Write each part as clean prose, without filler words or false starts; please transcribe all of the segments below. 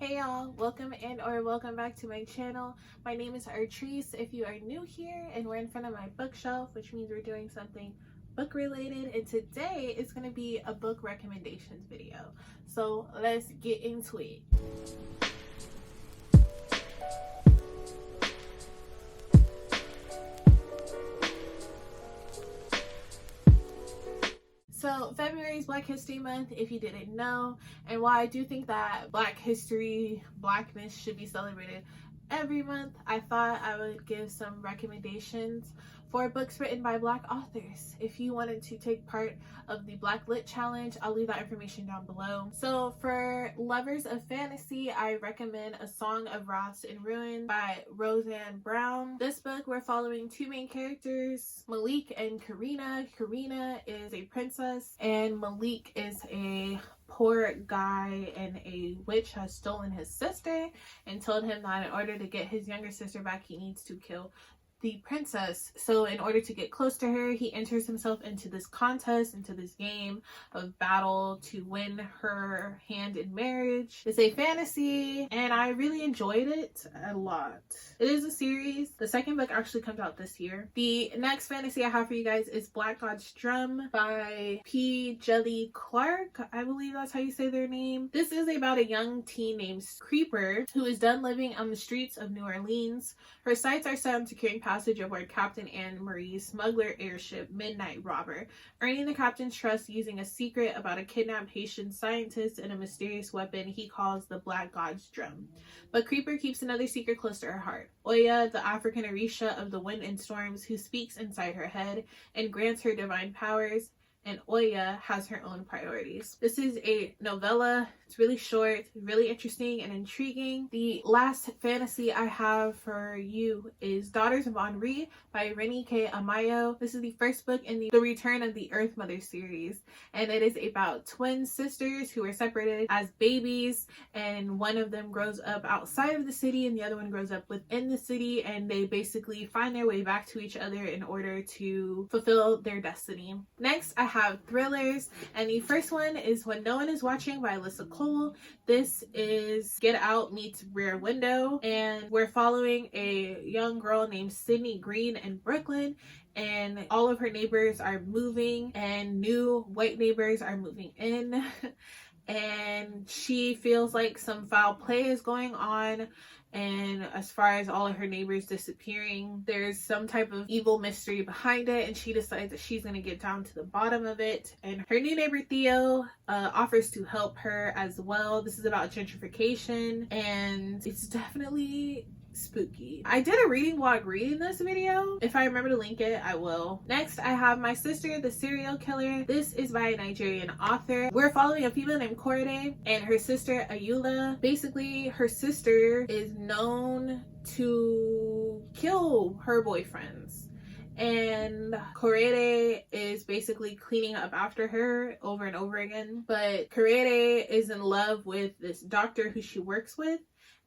Hey y'all, welcome or welcome back to my channel. My name is Artrice if you are new here, and we're in front of my bookshelf, which means we're doing something book related, and today it's going to be a book recommendations video. So let's get into it. So February is Black History Month, if you didn't know, and while I do think that Blackness should be celebrated every month, I thought I would give some recommendations for books written by Black authors. If you wanted to take part of the Black Lit Challenge, I'll leave that information down below. So for lovers of fantasy, I recommend A Song of Wrath and Ruin by Roseanne Brown. This book, we're following two main characters, Malik and Karina. Karina is a princess and Malik is a poor guy, and a witch has stolen his sister and told him that in order to get his younger sister back, he needs to kill the princess. So in order to get close to her, he enters himself into this contest, into this game of battle to win her hand in marriage. It's a fantasy and I really enjoyed it a lot. It is a series. The second book actually comes out this year. The next fantasy I have for you guys is Black God's Drum by P. Jelly Clark. I believe that's how you say their name. This is about a young teen named Creeper who is done living on the streets of New Orleans. Her sights are set on securing passage aboard Captain Anne Marie's smuggler airship Midnight Robber, earning the captain's trust using a secret about a kidnapped Haitian scientist and a mysterious weapon he calls the Black God's Drum. But Creeper keeps another secret close to her heart. Oya, the African Orisha of the wind and storms, who speaks inside her head and grants her divine powers, and Oya has her own priorities. This is a novella. It's really short, really interesting and intriguing. The last fantasy I have for you is Daughters of Henri by Rennie K. Amayo. This is the first book in the Return of the Earth Mother series, and it is about twin sisters who were separated as babies, and one of them grows up outside of the city and the other one grows up within the city, and they basically find their way back to each other in order to fulfill their destiny. Next, I have thrillers, and the first one is When No One Is Watching by Alyssa Cole. This is Get Out meets Rear Window, and we're following a young girl named Sydney Green in Brooklyn, and all of her neighbors are moving and new white neighbors are moving in and she feels like some foul play is going on. And as far as all of her neighbors disappearing, there's some type of evil mystery behind it, and she decides that she's going to get down to the bottom of it. And her new neighbor Theo offers to help her as well. This is about gentrification, and it's definitely spooky. I did a reading vlog reading this video. If I remember to link it, I will. Next, I have My Sister, the Serial Killer. This is by a Nigerian author. We're following a female named Korede and her sister Ayula. Basically, her sister is known to kill her boyfriends, and Korede is basically cleaning up after her over and over again. But Korede is in love with this doctor who she works with,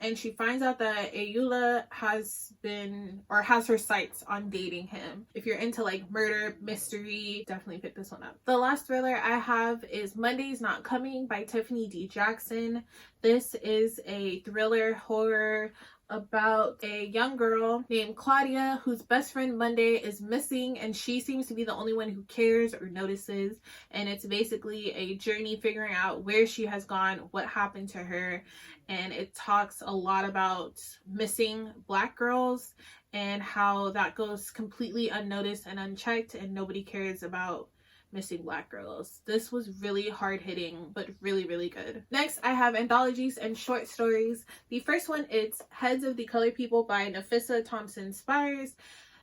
and she finds out that Ayula has her sights on dating him. If you're into like murder, mystery, definitely pick this one up. The last thriller I have is Monday's Not Coming by Tiffany D. Jackson. This is a thriller horror about a young girl named Claudia whose best friend Monday is missing, and she seems to be the only one who cares or notices, and it's basically a journey figuring out where she has gone, what happened to her, and it talks a lot about missing Black girls and how that goes completely unnoticed and unchecked and nobody cares about missing Black girls. This was really hard-hitting but really, really good. Next, I have anthologies and short stories. The first one is Heads of the Colored People by Nafissa Thompson Spires.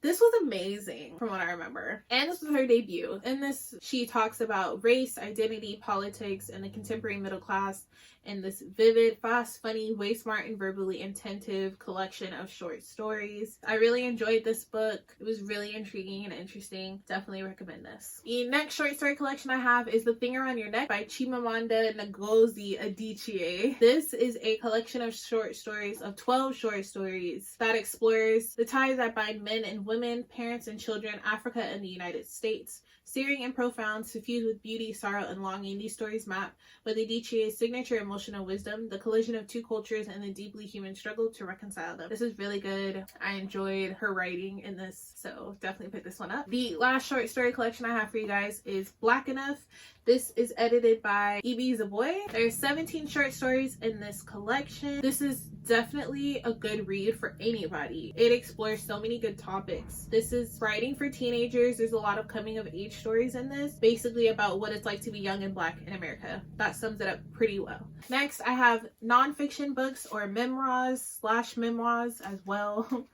This was amazing from what I remember, and this was her debut. In this, she talks about race, identity, politics, and the contemporary middle class in this vivid, fast, funny, way smart, and verbally attentive collection of short stories. I really enjoyed this book. It was really intriguing and interesting. Definitely recommend this. The next short story collection I have is The Thing Around Your Neck by Chimamanda Ngozi Adichie. This is a collection of short stories, of 12 short stories, that explores the ties that bind men and women, parents and children, Africa and the United States. Searing and profound, suffused with beauty, sorrow, and longing, these stories map with Adichie's signature emotional wisdom, the collision of two cultures, and the deeply human struggle to reconcile them. This is really good. I enjoyed her writing in this, so definitely pick this one up. The last short story collection I have for you guys is Black Enough. This is edited by E.B. Zaboy. There's 17 short stories in this collection. This is definitely a good read for anybody. It explores so many good topics. This is writing for teenagers. There's a lot of coming of age stories in this, basically about what it's like to be young and Black in America. That sums it up pretty well. Next, I have nonfiction books, or memoirs / memoirs as well.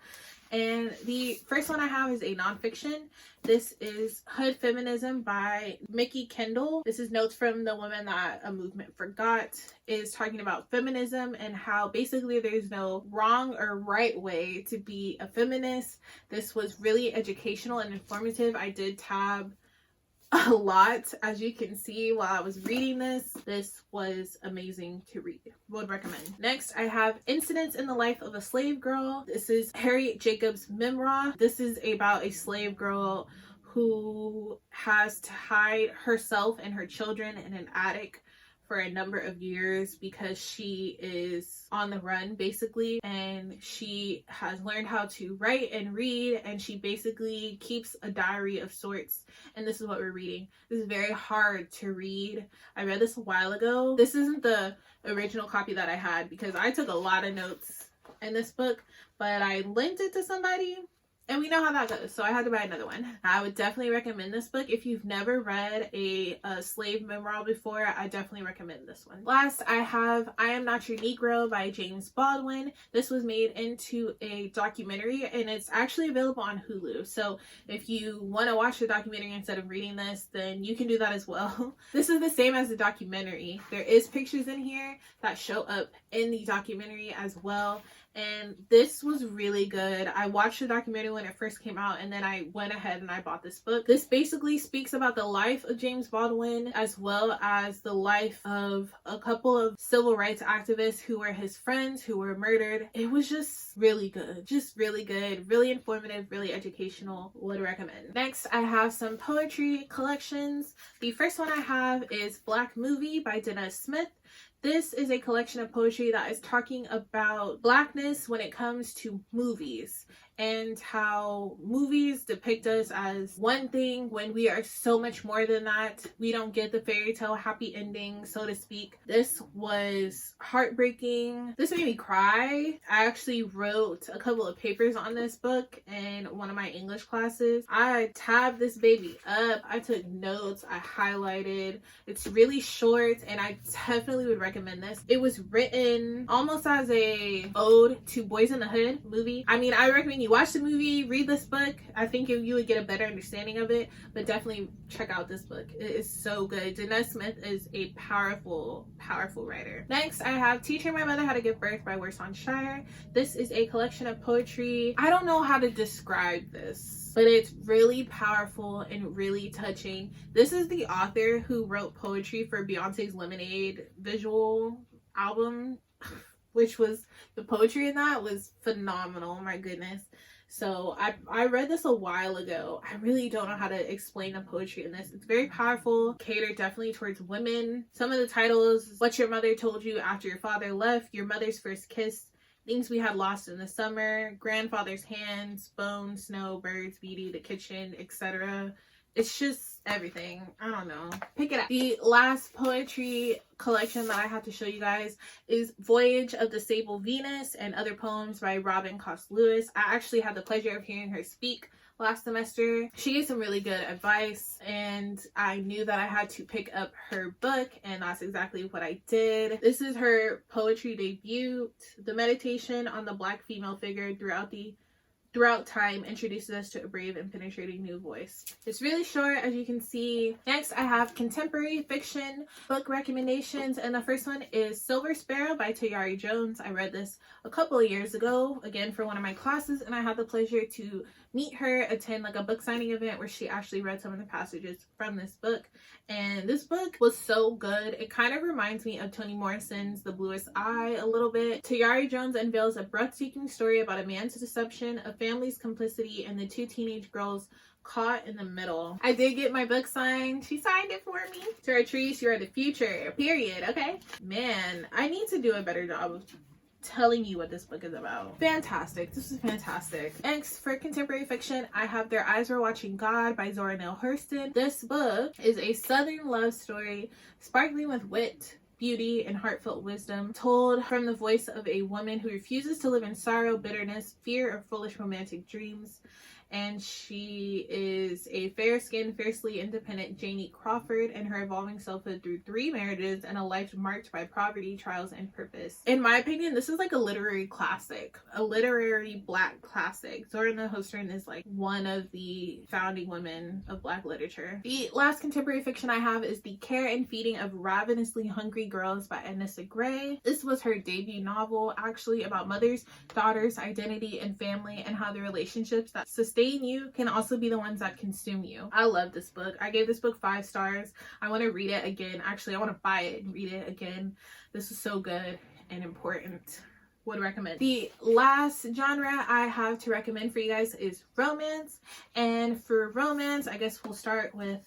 And the first one I have is a nonfiction. This is Hood Feminism by Mickey Kendall. This is notes from the woman that a movement forgot, is talking about feminism and how basically there's no wrong or right way to be a feminist. This was really educational and informative. I did tab a lot, as you can see while I was reading this. This was amazing to read. Would recommend. Next, I have Incidents in the Life of a Slave Girl. This is Harriet Jacobs' memoir. This is about a slave girl who has to hide herself and her children in an attic for a number of years because she is on the run, basically, and she has learned how to write and read, and she basically keeps a diary of sorts. And this is what we're reading. This is very hard to read. I read this a while ago. This isn't the original copy that I had because I took a lot of notes in this book, but I lent it to somebody, and we know how that goes, so I had to buy another one. I would definitely recommend this book. If you've never read a slave memoir before, I definitely recommend this one. Last, I have I Am Not Your Negro by James Baldwin. This was made into a documentary, and it's actually available on Hulu. So if you want to watch the documentary instead of reading this, then you can do that as well. This is the same as the documentary. There is pictures in here that show up in the documentary as well. And this was really good. I watched the documentary when it first came out, and then I went ahead and I bought this book. This basically speaks about the life of James Baldwin, as well as the life of a couple of civil rights activists who were his friends who were murdered. It was just really good. Just really good. Really informative. Really educational. Would recommend. Next, I have some poetry collections. The first one I have is Black Movie by Dennis Smith. This is a collection of poetry that is talking about Blackness when it comes to movies, and how movies depict us as one thing when we are so much more than that. We don't get the fairy tale happy ending, so to speak. This was heartbreaking. This made me cry. I actually wrote a couple of papers on this book in one of my English classes. I tabbed this baby up. I took notes. I highlighted. It's really short, and I definitely would recommend this. It was written almost as a ode to Boys in the Hood movie. I mean, I recommend you watch the movie, read this book. I think you would get a better understanding of it, but definitely check out this book. It is so good. Dennis Smith is a powerful writer. Next, I have Teaching My Mother How to Give Birth by Werson Shire. This is a collection of poetry. I don't know how to describe this, but it's really powerful and really touching. This is the author who wrote poetry for Beyonce's Lemonade visual album, which was, the poetry in that was phenomenal. My goodness. So I read this a while ago. I really don't know how to explain the poetry in this. It's very powerful, catered definitely towards women. Some of the titles: What Your Mother Told You After Your Father Left, Your Mother's First Kiss, Things We Had Lost in the Summer, Grandfather's Hands, Bone, Snow, Birds, Beauty, The Kitchen, etc. It's just everything. I don't know. Pick it up. The last poetry collection that I have to show you guys is Voyage of the Sable Venus and Other Poems by Robin Cost Lewis. I actually had the pleasure of hearing her speak last semester. She gave some really good advice, and I knew that I had to pick up her book, and that's exactly what I did. This is her poetry debut. The meditation on the Black female figure throughout time introduces us to a brave and penetrating new voice. It's really short, as you can see. Next, I have contemporary fiction book recommendations, and the first one is Silver Sparrow by Tayari Jones. I read this a couple of years ago, again for one of my classes, and I had the pleasure to meet her, attend like a book signing event where she actually read some of the passages from this book. And this book was so good. It kind of reminds me of Toni Morrison's The Bluest Eye a little bit. Tayari Jones unveils a breathtaking story about a man's deception, a family's complicity, and the two teenage girls' Caught in the Middle. I did get my book signed. She signed it for me. Taratrice, you are the future, period. Okay, man, I need to do a better job of telling you what this book is about. Fantastic. This is fantastic. Next, for contemporary fiction, I have Their Eyes Were Watching God by Zora Neale Hurston. This book is a Southern love story sparkling with wit, beauty, and heartfelt wisdom, told from the voice of a woman who refuses to live in sorrow, bitterness, fear, or foolish romantic dreams. And she is a fair-skinned, fiercely independent Janie Crawford and her evolving selfhood through 3 marriages and a life marked by poverty, trials, and purpose. In my opinion, this is like a literary classic, a literary Black classic. Zora Neale Hurston is like one of the founding women of Black literature. The last contemporary fiction I have is The Care and Feeding of Ravenously Hungry Girls by Anissa Gray. This was her debut novel, actually, about mothers, daughters, identity, and family, and how the relationships that sustain you can also be the ones that consume you. I love this book. I gave this book 5 stars. I want to read it again. Actually, I want to buy it and read it again. This is so good and important. Would recommend. The last genre I have to recommend for you guys is romance. And for romance, I guess we'll start with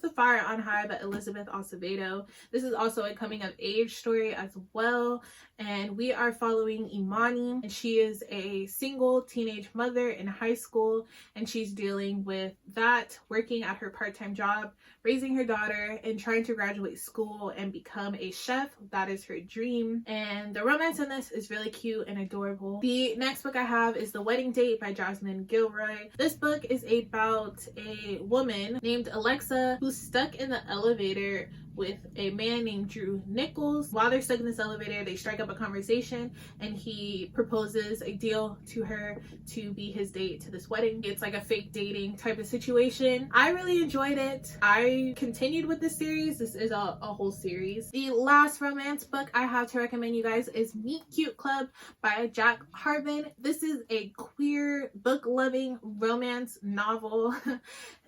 the Fire on High by Elizabeth Acevedo. This is also a coming of age story as well, and we are following Imani, and she is a single teenage mother in high school, and she's dealing with that, working at her part-time job, raising her daughter, and trying to graduate school and become a chef. That is her dream, and the romance in this is really cute and adorable. The next book I have is The Wedding Date by Jasmine Gilroy. This book is about a woman named Alexa who's stuck in the elevator with a man named Drew Nichols. While they're stuck in this elevator, they strike up a conversation and he proposes a deal to her to be his date to this wedding. It's like a fake dating type of situation. I really enjoyed it. I continued with this series. This is a whole series. The last romance book I have to recommend you guys is Meet Cute Club by Jack Harvin. This is a queer, book-loving romance novel.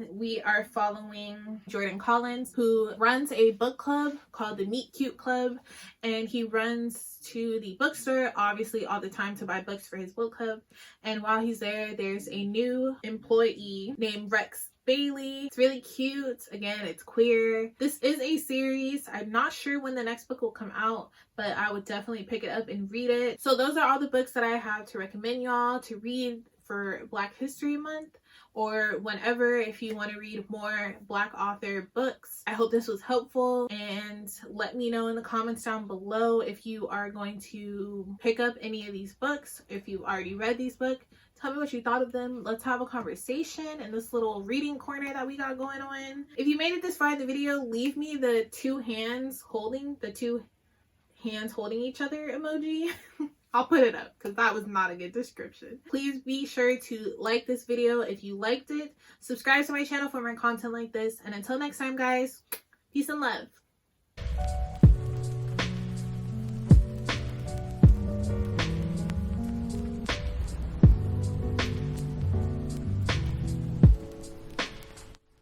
We are following Jordan Collins, who runs a book club called the Meet Cute Club, and he runs to the bookstore obviously all the time to buy books for his book club. And while he's there, there's a new employee named Rex Bailey. It's really cute. Again, it's queer. This is a series. I'm not sure when the next book will come out, but I would definitely pick it up and read it. So those are all the books that I have to recommend y'all to read for Black History Month, or whenever, if you want to read more Black author books. I hope this was helpful, and let me know in the comments down below if you are going to pick up any of these books, if you've already read these books. Tell me what you thought of them. Let's have a conversation in this little reading corner that we got going on. If you made it this far in the video, leave me the 2 hands holding each other emoji. I'll put it up because that was not a good description. Please be sure to like this video if you liked it. Subscribe to my channel for more content like this. And until next time, guys, peace and love.